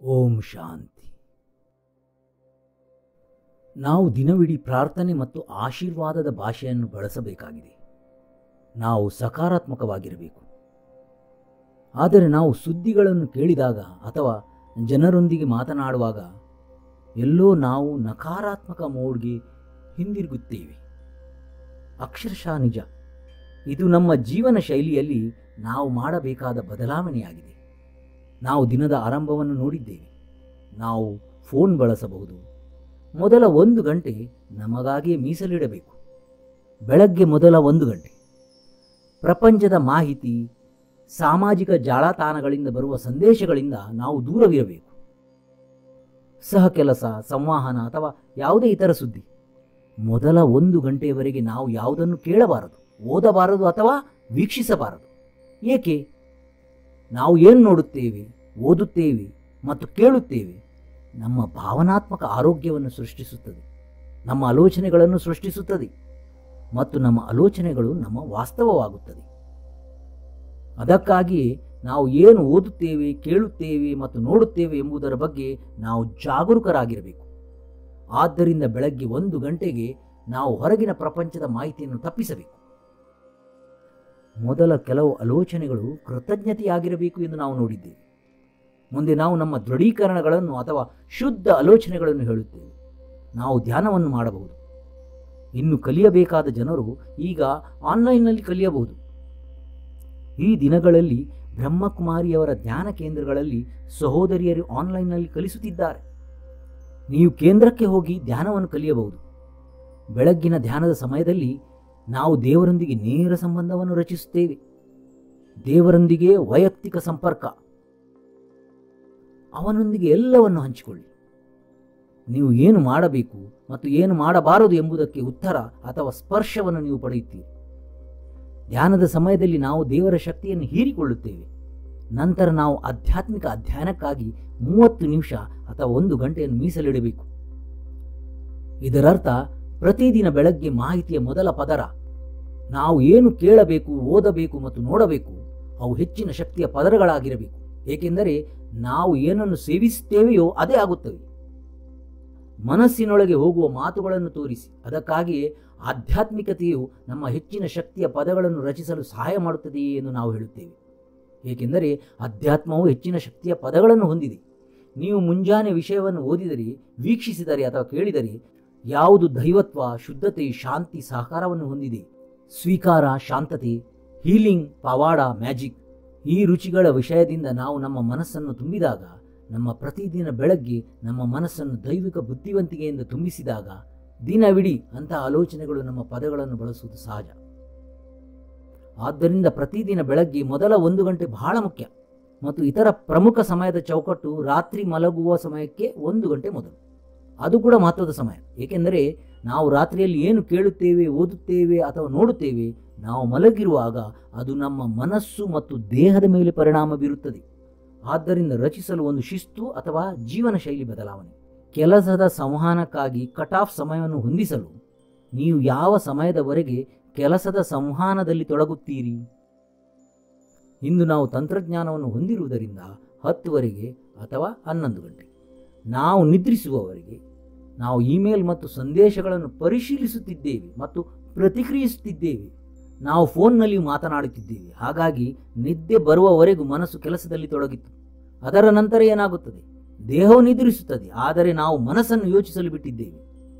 ಓಂ ಶಾಂತಿ. ನಾವು ದಿನವಿಡೀ ಪ್ರಾರ್ಥನೆ ಮತ್ತು ಆಶೀರ್ವಾದದ ಭಾಷೆಯನ್ನು ಬಳಸಬೇಕಾಗಿದೆ. ನಾವು ಸಕಾರಾತ್ಮಕವಾಗಿರಬೇಕು. ಆದರೆ ನಾವು ಸುದ್ದಿಗಳನ್ನು ಕೇಳಿದಾಗ ಅಥವಾ ಜನರೊಂದಿಗೆ ಮಾತನಾಡುವಾಗ ಎಲ್ಲೋ ನಾವು ನಕಾರಾತ್ಮಕ ಮೋಡ್ಗೆ ಹಿಂದಿರುಗುತ್ತೇವೆ. ಅಕ್ಷರಶಃ ನಿಜ. ಇದು ನಮ್ಮ ಜೀವನ ಶೈಲಿಯಲ್ಲಿ ನಾವು ಮಾಡಬೇಕಾದ ಬದಲಾವಣೆಯಾಗಿದೆ. ನಾವು ದಿನದ ಆರಂಭವನ್ನು ನೋಡಿದ್ದೇವೆ. ನಾವು ಫೋನ್ ಬಳಸಬಹುದು. ಮೊದಲ 1 ಗಂಟೆ ನಮಗಾಗಿಯೇ ಮೀಸಲಿಡಬೇಕು. ಬೆಳಗ್ಗೆ ಮೊದಲ 1 ಗಂಟೆ ಪ್ರಪಂಚದ ಮಾಹಿತಿ, ಸಾಮಾಜಿಕ ಜಾಲತಾಣಗಳಿಂದ ಬರುವ ಸಂದೇಶಗಳಿಂದ ನಾವು ದೂರವಿರಬೇಕು. ಸಹ ಕೆಲಸ, ಸಂವಹನ ಅಥವಾ ಯಾವುದೇ ಇತರ ಸುದ್ದಿ ಮೊದಲ 1 ಗಂಟೆಯವರೆಗೆ ನಾವು ಯಾವುದನ್ನು ಕೇಳಬಾರದು, ಓದಬಾರದು ಅಥವಾ ವೀಕ್ಷಿಸಬಾರದು. ಏಕೆ? ನಾವು ಏನು ನೋಡುತ್ತೇವೆ, ಓದುತ್ತೇವೆ ಮತ್ತು ಕೇಳುತ್ತೇವೆ ನಮ್ಮ ಭಾವನಾತ್ಮಕ ಆರೋಗ್ಯವನ್ನು ಸೃಷ್ಟಿಸುತ್ತದೆ, ನಮ್ಮ ಆಲೋಚನೆಗಳನ್ನು ಸೃಷ್ಟಿಸುತ್ತದೆ ಮತ್ತು ನಮ್ಮ ಆಲೋಚನೆಗಳು ನಮ್ಮ ವಾಸ್ತವವಾಗುತ್ತದೆ. ಅದಕ್ಕಾಗಿಯೇ ನಾವು ಏನು ಓದುತ್ತೇವೆ, ಕೇಳುತ್ತೇವೆ ಮತ್ತು ನೋಡುತ್ತೇವೆ ಎಂಬುದರ ಬಗ್ಗೆ ನಾವು ಜಾಗರೂಕರಾಗಿರಬೇಕು. ಆದ್ದರಿಂದ ಬೆಳಗ್ಗೆ 1 ಗಂಟೆಗೆ ನಾವು ಹೊರಗಿನ ಪ್ರಪಂಚದ ಮಾಹಿತಿಯನ್ನು ತಪ್ಪಿಸಬೇಕು. ಮೊದಲ ಕೆಲವು ಆಲೋಚನೆಗಳು ಕೃತಜ್ಞತೆಯಾಗಿರಬೇಕು ಎಂದು ನಾವು ನೋಡಿದ್ದೇವೆ. ಮುಂದೆ ನಾವು ನಮ್ಮ ದೃಢೀಕರಣಗಳನ್ನು ಅಥವಾ ಶುದ್ಧ ಆಲೋಚನೆಗಳನ್ನು ಹೇಳುತ್ತೇವೆ. ನಾವು ಧ್ಯಾನವನ್ನು ಮಾಡಬಹುದು. ಇನ್ನು ಕಲಿಯಬೇಕಾದ ಜನರು ಈಗ ಆನ್ಲೈನ್ನಲ್ಲಿ ಕಲಿಯಬಹುದು. ಈ ದಿನಗಳಲ್ಲಿ ಬ್ರಹ್ಮಕುಮಾರಿಯವರ ಧ್ಯಾನ ಕೇಂದ್ರಗಳಲ್ಲಿ ಸಹೋದರಿಯರು ಆನ್ಲೈನ್ನಲ್ಲಿ ಕಲಿಸುತ್ತಿದ್ದಾರೆ. ನೀವು ಕೇಂದ್ರಕ್ಕೆ ಹೋಗಿ ಧ್ಯಾನವನ್ನು ಕಲಿಯಬಹುದು. ಬೆಳಗ್ಗಿನ ಧ್ಯಾನದ ಸಮಯದಲ್ಲಿ ನಾವು ದೇವರೊಂದಿಗೆ ನೇರ ಸಂಬಂಧವನ್ನು ರಚಿಸುತ್ತೇವೆ. ದೇವರೊಂದಿಗೆ ವೈಯಕ್ತಿಕ ಸಂಪರ್ಕ. ಅವನೊಂದಿಗೆ ಎಲ್ಲವನ್ನು ಹಂಚಿಕೊಳ್ಳಿ. ನೀವು ಏನು ಮಾಡಬೇಕು ಮತ್ತು ಏನು ಮಾಡಬಾರದು ಎಂಬುದಕ್ಕೆ ಉತ್ತರ ಅಥವಾ ಸ್ಪರ್ಶವನ್ನು ನೀವು ಪಡೆಯುತ್ತೀರಿ. ಧ್ಯಾನದ ಸಮಯದಲ್ಲಿ ನಾವು ದೇವರ ಶಕ್ತಿಯನ್ನು ಹೀರಿಕೊಳ್ಳುತ್ತೇವೆ. ನಂತರ ನಾವು ಆಧ್ಯಾತ್ಮಿಕ ಅಧ್ಯಯನಕ್ಕಾಗಿ 30 ನಿಮಿಷ ಅಥವಾ 1 ಗಂಟೆಯನ್ನು ಮೀಸಲಿಡಬೇಕು. ಇದರರ್ಥ ಪ್ರತಿದಿನ ಬೆಳಗ್ಗೆ ಮಾಹಿತಿಯ ಮೊದಲ ಪದರ, ನಾವು ಏನು ಕೇಳಬೇಕು, ಓದಬೇಕು ಮತ್ತು ನೋಡಬೇಕು, ಅವು ಹೆಚ್ಚಿನ ಶಕ್ತಿಯ ಪದರಗಳಾಗಿರಬೇಕು. ಏಕೆಂದರೆ ನಾವು ಏನನ್ನು ಸೇವಿಸುತ್ತೇವೆಯೋ ಅದೇ ಆಗುತ್ತವೆ. ಮನಸ್ಸಿನೊಳಗೆ ಹೋಗುವ ಮಾತುಗಳನ್ನು ತೋರಿಸಿ. ಅದಕ್ಕಾಗಿಯೇ ಆಧ್ಯಾತ್ಮಿಕತೆಯು ನಮ್ಮ ಹೆಚ್ಚಿನ ಶಕ್ತಿಯ ಪದಗಳನ್ನು ರಚಿಸಲು ಸಹಾಯ ಮಾಡುತ್ತದೆಯೇ ಎಂದು ನಾವು ಹೇಳುತ್ತೇವೆ. ಏಕೆಂದರೆ ಅಧ್ಯಾತ್ಮವು ಹೆಚ್ಚಿನ ಶಕ್ತಿಯ ಪದಗಳನ್ನು ಹೊಂದಿದೆ. ನೀವು ಮುಂಜಾನೆ ವಿಷಯವನ್ನು ಓದಿದರೆ, ವೀಕ್ಷಿಸಿದರೆ ಅಥವಾ ಕೇಳಿದರೆ ಯಾವುದು ದೈವತ್ವ, ಶುದ್ಧತೆ, ಶಾಂತಿ, ಸಹಕಾರವನ್ನು ಹೊಂದಿದೆ, ಸ್ವೀಕಾರ, ಶಾಂತತೆ, ಹೀಲಿಂಗ್, ಪವಾಡ, ಮ್ಯಾಜಿಕ್, ಈ ರುಚಿಗಳ ವಿಷಯದಿಂದ ನಾವು ನಮ್ಮ ಮನಸ್ಸನ್ನು ತುಂಬಿದಾಗ, ನಮ್ಮ ಪ್ರತಿದಿನ ಬೆಳಗ್ಗೆ ನಮ್ಮ ಮನಸ್ಸನ್ನು ದೈವಿಕ ಬುದ್ಧಿವಂತಿಕೆಯಿಂದ ತುಂಬಿಸಿದಾಗ ದಿನವಿಡೀ ಅಂತಹ ಆಲೋಚನೆಗಳು ನಮ್ಮ ಪದಗಳನ್ನು ಬಳಸುವುದು ಸಹಜ. ಆದ್ದರಿಂದ ಪ್ರತಿದಿನ ಬೆಳಗ್ಗೆ ಮೊದಲ 1 ಗಂಟೆ ಬಹಳ ಮುಖ್ಯ. ಮತ್ತು ಇತರ ಪ್ರಮುಖ ಸಮಯದ ಚೌಕಟ್ಟು ರಾತ್ರಿ ಮಲಗುವ ಸಮಯಕ್ಕೆ 1 ಗಂಟೆ ಮೊದಲು. ಅದು ಕೂಡ ಮಹತ್ವದ ಸಮಯ. ಏಕೆಂದರೆ ನಾವು ರಾತ್ರಿಯಲ್ಲಿ ಏನು ಕೇಳುತ್ತೇವೆ, ಓದುತ್ತೇವೆ ಅಥವಾ ನೋಡುತ್ತೇವೆ, ನಾವು ಮಲಗಿರುವಾಗ ಅದು ನಮ್ಮ ಮನಸ್ಸು ಮತ್ತು ದೇಹದ ಮೇಲೆ ಪರಿಣಾಮ ಬೀರುತ್ತದೆ. ಆದ್ದರಿಂದ ರಚಿಸಲು ಒಂದು ಶಿಸ್ತು ಅಥವಾ ಜೀವನ ಶೈಲಿ ಬದಲಾವಣೆ. ಕೆಲಸದ ಸಂವಹನಕ್ಕಾಗಿ ಕಟ್ ಆಫ್ ಸಮಯವನ್ನು ಹೊಂದಿಸಲು ನೀವು ಯಾವ ಸಮಯದವರೆಗೆ ಕೆಲಸದ ಸಂವಹನದಲ್ಲಿ ತೊಡಗುತ್ತೀರಿ? ಇಂದು ನಾವು ತಂತ್ರಜ್ಞಾನವನ್ನು ಹೊಂದಿರುವುದರಿಂದ 10ವರೆಗೆ ಅಥವಾ 11 ಗಂಟೆ ನಾವು ನಿದ್ರಿಸುವವರೆಗೆ ನಾವು ಇಮೇಲ್ ಮತ್ತು ಸಂದೇಶಗಳನ್ನು ಪರಿಶೀಲಿಸುತ್ತಿದ್ದೇವೆ ಮತ್ತು ಪ್ರತಿಕ್ರಿಯಿಸುತ್ತಿದ್ದೇವೆ. ನಾವು ಫೋನ್ನಲ್ಲಿ ಮಾತನಾಡುತ್ತಿದ್ದೇವೆ. ಹಾಗಾಗಿ ನಿದ್ದೆ ಬರುವವರೆಗೂ ಮನಸ್ಸು ಕೆಲಸದಲ್ಲಿ ತೊಡಗಿತ್ತು. ಅದರ ನಂತರ ಏನಾಗುತ್ತದೆ? ದೇಹವು ನಿದ್ರಿಸುತ್ತದೆ, ಆದರೆ ನಾವು ಮನಸ್ಸನ್ನು ಯೋಚಿಸಲು ಬಿಟ್ಟಿದ್ದೇವೆ.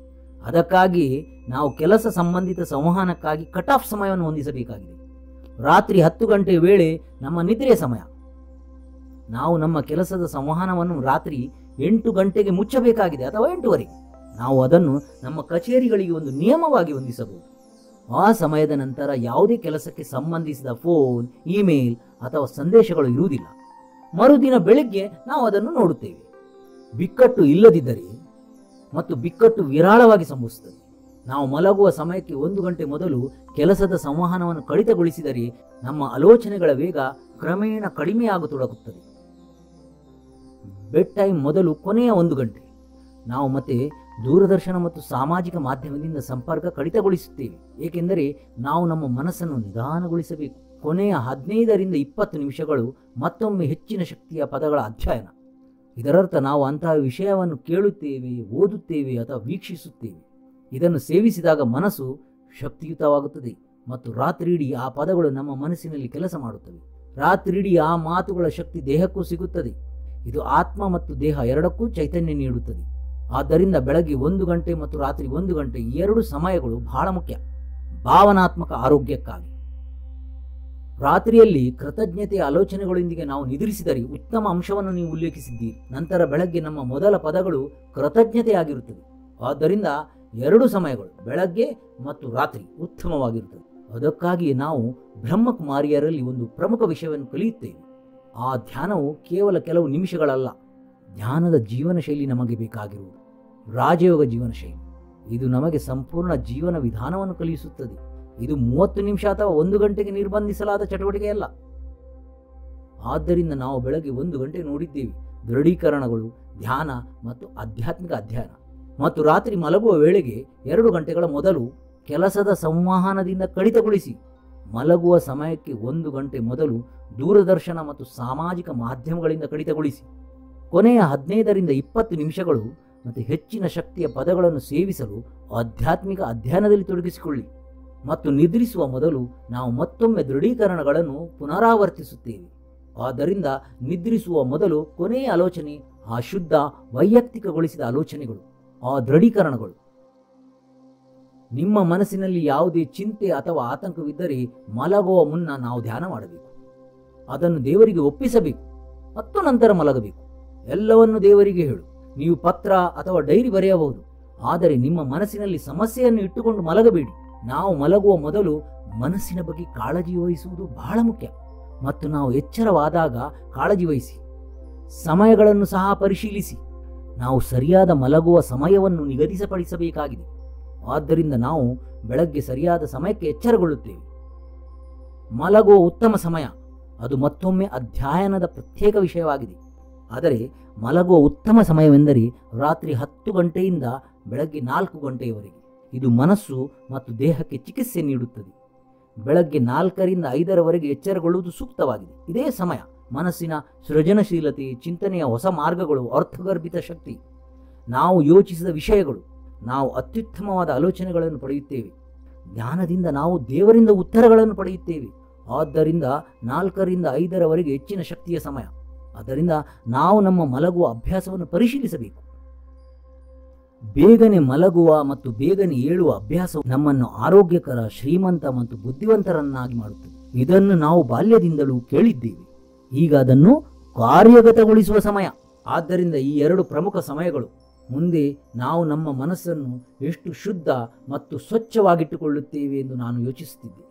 ಅದಕ್ಕಾಗಿ ನಾವು ಕೆಲಸ ಸಂಬಂಧಿತ ಸಂವಹನಕ್ಕಾಗಿ ಕಟ್ ಆಫ್ ಸಮಯವನ್ನು ಹೊಂದಿಸಬೇಕಾಗಿದೆ. ರಾತ್ರಿ 10 ಗಂಟೆ ವೇಳೆ ನಮ್ಮ ನಿದ್ರೆಯ ಸಮಯ. ನಾವು ನಮ್ಮ ಕೆಲಸದ ಸಂವಹನವನ್ನು ರಾತ್ರಿ 8 ಗಂಟೆಗೆ ಮುಚ್ಚಬೇಕಾಗಿದೆ ಅಥವಾ 8ವರೆಗೆ. ನಾವು ಅದನ್ನು ನಮ್ಮ ಕಚೇರಿಗಳಿಗೆ ಒಂದು ನಿಯಮವಾಗಿ ಹೊಂದಿಸಬಹುದು. ಆ ಸಮಯದ ನಂತರ ಯಾವುದೇ ಕೆಲಸಕ್ಕೆ ಸಂಬಂಧಿಸಿದ ಫೋನ್, ಇಮೇಲ್ ಅಥವಾ ಸಂದೇಶಗಳು ಇರುವುದಿಲ್ಲ. ಮರುದಿನ ಬೆಳಿಗ್ಗೆ ನಾವು ಅದನ್ನು ನೋಡುತ್ತೇವೆ. ಬಿಕ್ಕಟ್ಟು ಇಲ್ಲದಿದ್ದರೆ ಮತ್ತು ಬಿಕ್ಕಟ್ಟು ವಿರಾಳವಾಗಿ ಸಂಭವಿಸುತ್ತದೆ. ನಾವು ಮಲಗುವ ಸಮಯಕ್ಕೆ 1 ಗಂಟೆ ಮೊದಲು ಕೆಲಸದ ಸಂವಹನವನ್ನು ಕಡಿತಗೊಳಿಸಿದರೆ ನಮ್ಮ ಆಲೋಚನೆಗಳ ವೇಗ ಕ್ರಮೇಣ ಕಡಿಮೆಯಾಗತೊಡಗುತ್ತದೆ. ಬೆಡ್ ಟೈಮ್ ಮೊದಲು ಕೊನೆಯ 1 ಗಂಟೆ ನಾವು ಮತ್ತೆ ದೂರದರ್ಶನ ಮತ್ತು ಸಾಮಾಜಿಕ ಮಾಧ್ಯಮದಿಂದ ಸಂಪರ್ಕ ಕಡಿತಗೊಳಿಸುತ್ತೇವೆ. ಏಕೆಂದರೆ ನಾವು ನಮ್ಮ ಮನಸ್ಸನ್ನು ನಿಧಾನಗೊಳಿಸಬೇಕು. ಕೊನೆಯ 15 ರಿಂದ 20 ನಿಮಿಷಗಳು ಮತ್ತೊಮ್ಮೆ ಹೆಚ್ಚಿನ ಶಕ್ತಿಯ ಪದಗಳ ಅಧ್ಯಯನ. ಇದರರ್ಥ ನಾವು ಅಂತಹ ವಿಷಯವನ್ನು ಕೇಳುತ್ತೇವೆ, ಓದುತ್ತೇವೆ ಅಥವಾ ವೀಕ್ಷಿಸುತ್ತೇವೆ. ಇದನ್ನು ಸೇವಿಸಿದಾಗ ಮನಸ್ಸು ಶಕ್ತಿಯುತವಾಗುತ್ತದೆ ಮತ್ತು ರಾತ್ರಿಯಿಡೀ ಆ ಪದಗಳು ನಮ್ಮ ಮನಸ್ಸಿನಲ್ಲಿ ಕೆಲಸ ಮಾಡುತ್ತವೆ. ರಾತ್ರಿಯಿಡೀ ಆ ಮಾತುಗಳ ಶಕ್ತಿ ದೇಹಕ್ಕೂ ಸಿಗುತ್ತದೆ. ಇದು ಆತ್ಮ ಮತ್ತು ದೇಹ ಎರಡಕ್ಕೂ ಚೈತನ್ಯ ನೀಡುತ್ತದೆ. ಆದ್ದರಿಂದ ಬೆಳಗ್ಗೆ 1 ಗಂಟೆ ಮತ್ತು ರಾತ್ರಿ 1 ಗಂಟೆ ಈ 2 ಸಮಯಗಳು ಬಹಳ ಮುಖ್ಯ ಭಾವನಾತ್ಮಕ ಆರೋಗ್ಯಕ್ಕಾಗಿ. ರಾತ್ರಿಯಲ್ಲಿ ಕೃತಜ್ಞತೆಯ ಆಲೋಚನೆಗಳೊಂದಿಗೆ ನಾವು ನಿದ್ರಿಸಿದರೆ ಉತ್ತಮ ಅಂಶವನ್ನು ನೀವು ಉಲ್ಲೇಖಿಸಿದ್ದೀರಿ. ನಂತರ ಬೆಳಗ್ಗೆ ನಮ್ಮ ಮೊದಲ ಪದಗಳು ಕೃತಜ್ಞತೆಯಾಗಿರುತ್ತದೆ. ಆದ್ದರಿಂದ 2 ಸಮಯಗಳು ಬೆಳಗ್ಗೆ ಮತ್ತು ರಾತ್ರಿ ಉತ್ತಮವಾಗಿರುತ್ತದೆ. ಅದಕ್ಕಾಗಿ ನಾವು ಬ್ರಹ್ಮಕುಮಾರಿಯರಲ್ಲಿ ಒಂದು ಪ್ರಮುಖ ವಿಷಯವನ್ನು ಕಲಿಯುತ್ತೇವೆ. ಆ ಧ್ಯಾನವು ಕೇವಲ ಕೆಲವು ನಿಮಿಷಗಳಲ್ಲ. ಧ್ಯಾನದ ಜೀವನ ಶೈಲಿ ನಮಗೆ ಬೇಕಾಗಿರುವುದು ರಾಜಯೋಗ ಜೀವನ ಶೈಲಿ. ಇದು ನಮಗೆ ಸಂಪೂರ್ಣ ಜೀವನ ವಿಧಾನವನ್ನು ಕಲಿಸುತ್ತದೆ. ಇದು 30 ನಿಮಿಷ ಅಥವಾ 1 ಗಂಟೆಗೆ ನಿರ್ಬಂಧಿಸಲಾದ ಚಟುವಟಿಕೆಯಲ್ಲ. ಆದ್ದರಿಂದ ನಾವು ಬೆಳಗ್ಗೆ 1 ಗಂಟೆ ನೋಡಿದ್ದೇವೆ ದೃಢೀಕರಣಗಳು, ಧ್ಯಾನ ಮತ್ತು ಆಧ್ಯಾತ್ಮಿಕ ಅಧ್ಯಯನ. ಮತ್ತು ರಾತ್ರಿ ಮಲಗುವ ವೇಳೆಗೆ 2 ಗಂಟೆಗಳ ಮೊದಲು ಕೆಲಸದ ಸಂವಹನದಿಂದ ಕಡಿತಗೊಳಿಸಿ. ಮಲಗುವ ಸಮಯಕ್ಕೆ 1 ಗಂಟೆ ಮೊದಲು ದೂರದರ್ಶನ ಮತ್ತು ಸಾಮಾಜಿಕ ಮಾಧ್ಯಮಗಳಿಂದ ಕಡಿತಗೊಳಿಸಿ. ಕೊನೆಯ 15ರಿಂದ 20 ನಿಮಿಷಗಳು ಮತ್ತು ಹೆಚ್ಚಿನ ಶಕ್ತಿಯ ಪದಗಳನ್ನು ಸೇವಿಸಲು ಆಧ್ಯಾತ್ಮಿಕ ಅಧ್ಯಯನದಲ್ಲಿ ತೊಡಗಿಸಿಕೊಳ್ಳಿ. ಮತ್ತು ನಿದ್ರಿಸುವ ಮೊದಲು ನಾವು ಮತ್ತೊಮ್ಮೆ ದೃಢೀಕರಣಗಳನ್ನು ಪುನರಾವರ್ತಿಸುತ್ತೇವೆ. ಆದ್ದರಿಂದ ನಿದ್ರಿಸುವ ಮೊದಲು ಕೊನೆಯ ಆಲೋಚನೆ ಆ ಶುದ್ಧ ವೈಯಕ್ತಿಕಗೊಳಿಸಿದ ಆಲೋಚನೆಗಳು, ಆ ದೃಢೀಕರಣಗಳು. ನಿಮ್ಮ ಮನಸ್ಸಿನಲ್ಲಿ ಯಾವುದೇ ಚಿಂತೆ ಅಥವಾ ಆತಂಕವಿದ್ದರೆ ಮಲಗುವ ಮುನ್ನ ನಾವು ಧ್ಯಾನ ಮಾಡಬೇಕು. ಅದನ್ನು ದೇವರಿಗೆ ಒಪ್ಪಿಸಬೇಕು ಮತ್ತು ನಂತರ ಮಲಗಬೇಕು. ಎಲ್ಲವನ್ನು ದೇವರಿಗೆ ಹೇಳು. ನೀವು ಪತ್ರ ಅಥವಾ ಡೈರಿ ಬರೆಯಬಹುದು, ಆದರೆ ನಿಮ್ಮ ಮನಸ್ಸಿನಲ್ಲಿ ಸಮಸ್ಯೆಯನ್ನು ಇಟ್ಟುಕೊಂಡು ಮಲಗಬೇಡಿ. ನಾವು ಮಲಗುವ ಮೊದಲು ಮನಸ್ಸಿನ ಬಗ್ಗೆ ಕಾಳಜಿ ವಹಿಸುವುದು ಬಹಳ ಮುಖ್ಯ. ಮತ್ತು ನಾವು ಎಚ್ಚರವಾದಾಗ ಕಾಳಜಿ ವಹಿಸಿ. ಸಮಯಗಳನ್ನು ಸಹ ಪರಿಶೀಲಿಸಿ. ನಾವು ಸರಿಯಾದ ಮಲಗುವ ಸಮಯವನ್ನು ನಿಗದಿಪಡಿಸಬೇಕಾಗಿದೆ. ಆದ್ದರಿಂದ ನಾವು ಬೆಳಗ್ಗೆ ಸರಿಯಾದ ಸಮಯಕ್ಕೆ ಎಚ್ಚರಗೊಳ್ಳುತ್ತೇವೆ. ಮಲಗುವ ಉತ್ತಮ ಸಮಯ ಅದು ಮತ್ತೊಮ್ಮೆ ಅಧ್ಯಯನದ ಪ್ರತ್ಯೇಕ ವಿಷಯವಾಗಿದೆ. ಆದರೆ ಮಲಗುವ ಉತ್ತಮ ಸಮಯವೆಂದರೆ ರಾತ್ರಿ 10 ಗಂಟೆಯಿಂದ ಬೆಳಗ್ಗೆ 4 ಗಂಟೆಯವರೆಗೆ. ಇದು ಮನಸ್ಸು ಮತ್ತು ದೇಹಕ್ಕೆ ಚಿಕಿತ್ಸೆ ನೀಡುತ್ತದೆ. ಬೆಳಗ್ಗೆ 4ರಿಂದ 5ರವರೆಗೆ ಎಚ್ಚರಗೊಳ್ಳುವುದು ಸೂಕ್ತವಾಗಿದೆ. ಇದೇ ಸಮಯ ಮನಸ್ಸಿನ ಸೃಜನಶೀಲತೆ, ಚಿಂತನೆಯ ಹೊಸ ಮಾರ್ಗಗಳು, ಅರ್ಥಗರ್ಭಿತ ಶಕ್ತಿ, ನಾವು ಯೋಚಿಸಿದ ವಿಷಯಗಳು, ನಾವು ಅತ್ಯುತ್ತಮವಾದ ಆಲೋಚನೆಗಳನ್ನು ಪಡೆಯುತ್ತೇವೆ. ಜ್ಞಾನದಿಂದ ನಾವು ದೇವರಿಂದ ಉತ್ತರಗಳನ್ನು ಪಡೆಯುತ್ತೇವೆ. ಆದ್ದರಿಂದ 4ರಿಂದ 5ರವರೆಗೆ ಹೆಚ್ಚಿನ ಶಕ್ತಿಯ ಸಮಯ. ಆದ್ದರಿಂದ ನಾವು ನಮ್ಮ ಮಲಗುವ ಅಭ್ಯಾಸವನ್ನು ಪರಿಶೀಲಿಸಬೇಕು. ಬೇಗನೆ ಮಲಗುವ ಮತ್ತು ಬೇಗನೆ ಏಳುವ ಅಭ್ಯಾಸವು ನಮ್ಮನ್ನು ಆರೋಗ್ಯಕರ, ಶ್ರೀಮಂತ ಮತ್ತು ಬುದ್ಧಿವಂತರನ್ನಾಗಿ ಮಾಡುತ್ತದೆ. ಇದನ್ನು ನಾವು ಬಾಲ್ಯದಿಂದಲೂ ಕೇಳಿದ್ದೇವೆ. ಈಗ ಅದನ್ನು ಕಾರ್ಯಗತಗೊಳಿಸುವ ಸಮಯ. ಆದ್ದರಿಂದ ಈ 2 ಪ್ರಮುಖ ಸಮಯಗಳು ಮುಂದೆ ನಾವು ನಮ್ಮ ಮನಸ್ಸನ್ನು ಎಷ್ಟು ಶುದ್ಧ ಮತ್ತು ಸ್ವಚ್ಛವಾಗಿಟ್ಟುಕೊಳ್ಳುತ್ತೇವೆ ಎಂದು ನಾನು ಯೋಚಿಸುತ್ತಿದ್ದೆ.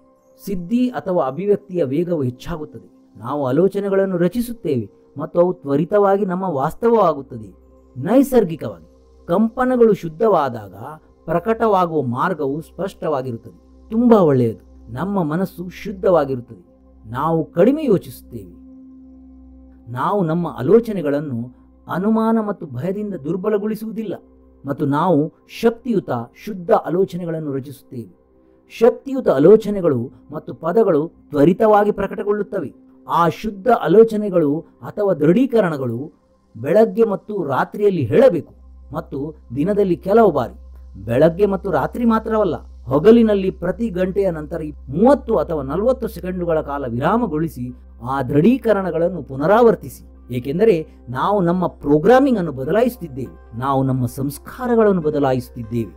ಸಿದ್ಧಿ ಅಥವಾ ಅಭಿವ್ಯಕ್ತಿಯ ವೇಗವು ಹೆಚ್ಚಾಗುತ್ತದೆ. ನಾವು ಆಲೋಚನೆಗಳನ್ನು ರಚಿಸುತ್ತೇವೆ ಮತ್ತು ಅವು ತ್ವರಿತವಾಗಿ ನಮ್ಮ ವಾಸ್ತವವಾಗುತ್ತದೆ. ನೈಸರ್ಗಿಕವಾಗಿ ಕಂಪನಗಳು ಶುದ್ಧವಾದಾಗ ಪ್ರಕಟವಾಗುವ ಮಾರ್ಗವು ಸ್ಪಷ್ಟವಾಗಿರುತ್ತದೆ. ತುಂಬಾ ಒಳ್ಳೆಯದು. ನಮ್ಮ ಮನಸ್ಸು ಶುದ್ಧವಾಗಿರುತ್ತದೆ. ನಾವು ಕಡಿಮೆ ಯೋಚಿಸುತ್ತೇವೆ. ನಾವು ನಮ್ಮ ಆಲೋಚನೆಗಳನ್ನು ಅನುಮಾನ ಮತ್ತು ಭಯದಿಂದ ದುರ್ಬಲಗೊಳಿಸುವುದಿಲ್ಲ ಮತ್ತು ನಾವು ಶಕ್ತಿಯುತ, ಶುದ್ಧ ಆಲೋಚನೆಗಳನ್ನು ರಚಿಸುತ್ತೇವೆ. ಶಕ್ತಿಯುತ ಆಲೋಚನೆಗಳು ಮತ್ತು ಪದಗಳು ತ್ವರಿತವಾಗಿ ಪ್ರಕಟಗೊಳ್ಳುತ್ತವೆ. ಆ ಶುದ್ಧ ಆಲೋಚನೆಗಳು ಅಥವಾ ದೃಢೀಕರಣಗಳು ಬೆಳಗ್ಗೆ ಮತ್ತು ರಾತ್ರಿಯಲ್ಲಿ ಹೇಳಬೇಕು ಮತ್ತು ದಿನದಲ್ಲಿ ಕೆಲವು ಬಾರಿ. ಬೆಳಗ್ಗೆ ಮತ್ತು ರಾತ್ರಿ ಮಾತ್ರವಲ್ಲ, ಹಗಲಿನಲ್ಲಿ ಪ್ರತಿ ಗಂಟೆಯ ನಂತರ 30 ಅಥವಾ 40 ಸೆಕೆಂಡುಗಳ ಕಾಲ ವಿರಾಮಗೊಳಿಸಿ ಆ ದೃಢೀಕರಣಗಳನ್ನು ಪುನರಾವರ್ತಿಸಿ. ಏಕೆಂದರೆ ನಾವು ನಮ್ಮ ಪ್ರೋಗ್ರಾಮಿಂಗ್ ಅನ್ನು ಬದಲಾಯಿಸುತ್ತಿದ್ದೇವೆ. ನಾವು ನಮ್ಮ ಸಂಸ್ಕಾರಗಳನ್ನು ಬದಲಾಯಿಸುತ್ತಿದ್ದೇವೆ.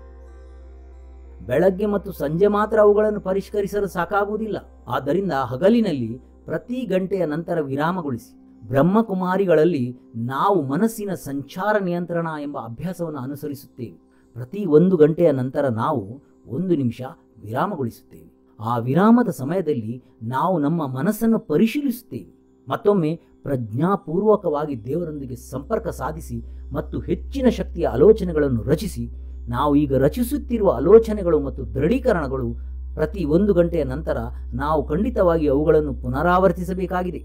ಬೆಳಗ್ಗೆ ಮತ್ತು ಸಂಜೆ ಮಾತ್ರ ಅವುಗಳನ್ನು ಪರಿಷ್ಕರಿಸಲು ಸಾಕಾಗುವುದಿಲ್ಲ. ಆದ್ದರಿಂದ ಹಗಲಿನಲ್ಲಿ ಪ್ರತಿ ಗಂಟೆಯ ನಂತರ ವಿರಾಮಗೊಳಿಸಿ. ಬ್ರಹ್ಮಕುಮಾರಿಗಳಲ್ಲಿ ನಾವು ಮನಸ್ಸಿನ ಸಂಚಾರ ನಿಯಂತ್ರಣ ಎಂಬ ಅಭ್ಯಾಸವನ್ನು ಅನುಸರಿಸುತ್ತೇವೆ. ಪ್ರತಿ 1 ಗಂಟೆಯ ನಂತರ ನಾವು 1 ನಿಮಿಷ ವಿರಾಮಗೊಳಿಸುತ್ತೇವೆ. ಆ ವಿರಾಮದ ಸಮಯದಲ್ಲಿ ನಾವು ನಮ್ಮ ಮನಸ್ಸನ್ನು ಪರಿಶೀಲಿಸುತ್ತೇವೆ. ಮತ್ತೊಮ್ಮೆ ಪ್ರಜ್ಞಾಪೂರ್ವಕವಾಗಿ ದೇವರೊಂದಿಗೆ ಸಂಪರ್ಕ ಸಾಧಿಸಿ ಮತ್ತು ಹೆಚ್ಚಿನ ಶಕ್ತಿಯ ಆಲೋಚನೆಗಳನ್ನು ರಚಿಸಿ. ನಾವು ಈಗ ರಚಿಸುತ್ತಿರುವ ಆಲೋಚನೆಗಳು ಮತ್ತು ದೃಢೀಕರಣಗಳು ಪ್ರತಿ 1 ಗಂಟೆಯ ನಂತರ ನಾವು ಖಂಡಿತವಾಗಿ ಅವುಗಳನ್ನು ಪುನರಾವರ್ತಿಸಬೇಕಾಗಿದೆ.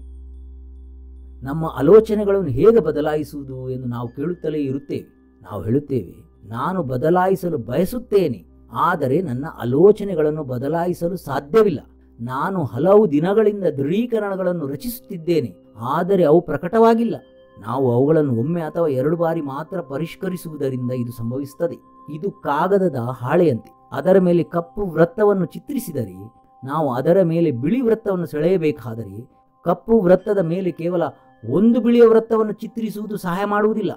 ನಮ್ಮ ಆಲೋಚನೆಗಳನ್ನು ಹೇಗೆ ಬದಲಾಯಿಸುವುದು ಎಂದು ನಾವು ಕೇಳುತ್ತಲೇ ಇರುತ್ತೇವೆ. ನಾವು ಹೇಳುತ್ತೇವೆ, ನಾನು ಬದಲಾಯಿಸಲು ಬಯಸುತ್ತೇನೆ, ಆದರೆ ನನ್ನ ಆಲೋಚನೆಗಳನ್ನು ಬದಲಾಯಿಸಲು ಸಾಧ್ಯವಿಲ್ಲ. ನಾನು ಹಲವು ದಿನಗಳಿಂದ ದೃಢೀಕರಣಗಳನ್ನು ರಚಿಸುತ್ತಿದ್ದೇನೆ, ಆದರೆ ಅವು ಪ್ರಕಟವಾಗಿಲ್ಲ. ನಾವು ಅವುಗಳನ್ನು ಒಮ್ಮೆ ಅಥವಾ 2 ಬಾರಿ ಮಾತ್ರ ಪರಿಷ್ಕರಿಸುವುದರಿಂದ ಇದು ಸಂಭವಿಸುತ್ತದೆ. ಇದು ಕಾಗದದ ಹಾಳೆಯಂತೆ. ಅದರ ಮೇಲೆ ಕಪ್ಪು ವೃತ್ತವನ್ನು ಚಿತ್ರಿಸಿದರೆ ನಾವು ಅದರ ಮೇಲೆ ಬಿಳಿ ವೃತ್ತವನ್ನು ಸೆಳೆಯಬೇಕಾದರೆ ಕಪ್ಪು ವೃತ್ತದ ಮೇಲೆ ಕೇವಲ ಒಂದು ಬಿಳಿಯ ವೃತ್ತವನ್ನು ಚಿತ್ರಿಸುವುದು ಸಹಾಯ ಮಾಡುವುದಿಲ್ಲ.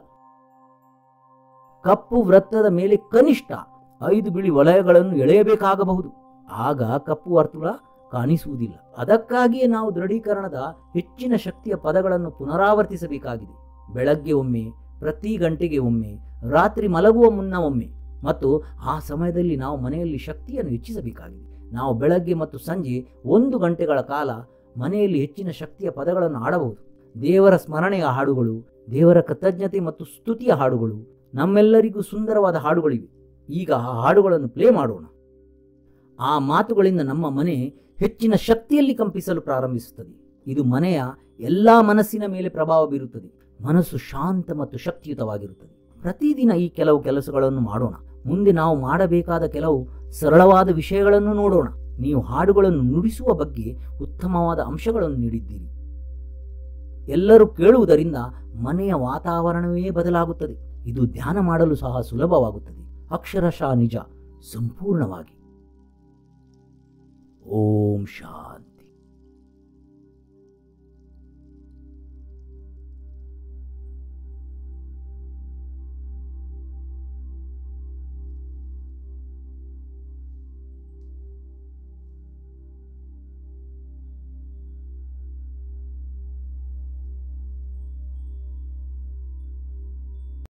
ಕಪ್ಪು ವೃತ್ತದ ಮೇಲೆ ಕನಿಷ್ಠ 5 ಬಿಳಿ ವಲಯಗಳನ್ನು ಎಳೆಯಬೇಕಾಗಬಹುದು. ಆಗ ಕಪ್ಪು ವರ್ತುಳ ಕಾಣಿಸುವುದಿಲ್ಲ. ಅದಕ್ಕಾಗಿಯೇ ನಾವು ದೃಢೀಕರಣದ ಹೆಚ್ಚಿನ ಶಕ್ತಿಯ ಪದಗಳನ್ನು ಪುನರಾವರ್ತಿಸಬೇಕಾಗಿದೆ. ಬೆಳಗ್ಗೆ ಒಮ್ಮೆ, ಪ್ರತಿ ಗಂಟೆಗೆ ಒಮ್ಮೆ, ರಾತ್ರಿ ಮಲಗುವ ಮುನ್ನ ಒಮ್ಮೆ, ಮತ್ತು ಆ ಸಮಯದಲ್ಲಿ ನಾವು ಮನೆಯಲ್ಲಿ ಶಕ್ತಿಯನ್ನು ಹೆಚ್ಚಿಸಬೇಕಾಗಿದೆ. ನಾವು ಬೆಳಗ್ಗೆ ಮತ್ತು ಸಂಜೆ 1 ಗಂಟೆಗಳ ಕಾಲ ಮನೆಯಲ್ಲಿ ಹೆಚ್ಚಿನ ಶಕ್ತಿಯ ಪದಗಳನ್ನು ಆಡಬಹುದು. ದೇವರ ಸ್ಮರಣೆಯ ಹಾಡುಗಳು, ದೇವರ ಕೃತಜ್ಞತೆ ಮತ್ತು ಸ್ತುತಿಯ ಹಾಡುಗಳು, ನಮ್ಮೆಲ್ಲರಿಗೂ ಸುಂದರವಾದ ಹಾಡುಗಳಿವೆ. ಈಗ ಆ ಹಾಡುಗಳನ್ನು ಪ್ಲೇ ಮಾಡೋಣ. ಆ ಮಾತುಗಳಿಂದ ನಮ್ಮ ಮನೆ ಹೆಚ್ಚಿನ ಶಕ್ತಿಯಲ್ಲಿ ಕಂಪಿಸಲು ಪ್ರಾರಂಭಿಸುತ್ತದೆ. ಇದು ಮನೆಯ ಎಲ್ಲಾ ಮನಸ್ಸಿನ ಮೇಲೆ ಪ್ರಭಾವ ಬೀರುತ್ತದೆ. ಮನಸ್ಸು ಶಾಂತ ಮತ್ತು ಶಕ್ತಿಯುತವಾಗಿರುತ್ತದೆ. ಪ್ರತಿದಿನ ಈ ಕೆಲವು ಕೆಲಸಗಳನ್ನು ಮಾಡೋಣ. ಮುಂದೆ ನಾವು ಮಾಡಬೇಕಾದ ಕೆಲವು ಸರಳವಾದ ವಿಷಯಗಳನ್ನು ನೋಡೋಣ. ನೀವು ಹಾಡುಗಳನ್ನು ನುಡಿಸುವ ಬಗ್ಗೆ ಉತ್ತಮವಾದ ಅಂಶಗಳನ್ನು ನೀಡಿದ್ದೀರಿ. ಎಲ್ಲರೂ ಕೇಳುವುದರಿಂದ ಮನೆಯ ವಾತಾವರಣವೇ ಬದಲಾಗುತ್ತದೆ. ಇದು ಧ್ಯಾನ ಮಾಡಲು ಸಹ ಸುಲಭವಾಗುತ್ತದೆ. ಅಕ್ಷರಶಃ ನಿಜ, ಸಂಪೂರ್ಣವಾಗಿ. ಓಂ ಶಾಂತಿ.